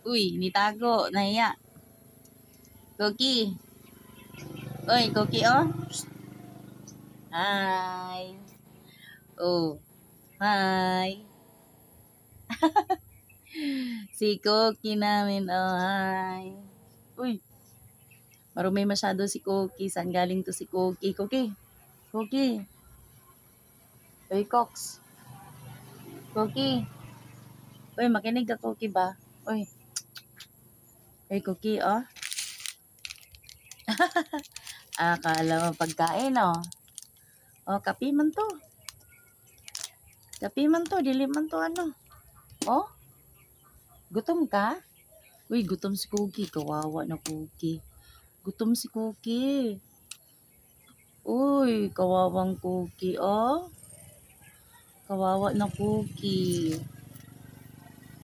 Uy, nitago. Nahiya. Cookie. Uy, Cookie, oh. Psst. Hi. Oh, hi. Si Cookie namin, oh, hi. Uy, marumi masyado si Cookie. Saan galing to si Cookie? Cookie. Cookie. Uy, Cox. Cookie. Uy, makinig ka, Cookie ba? Uy. Uy, Cookie, oh. Akala mo pagkain, oh. Oh, kapi man to. Kapi man to. Dili man to, ano. Oh, gutom ka? Uy, gutom si Cookie. Kawawa na Cookie. Gutom si Cookie. Uy, kawawang Cookie, oh. Kawawa na Cookie.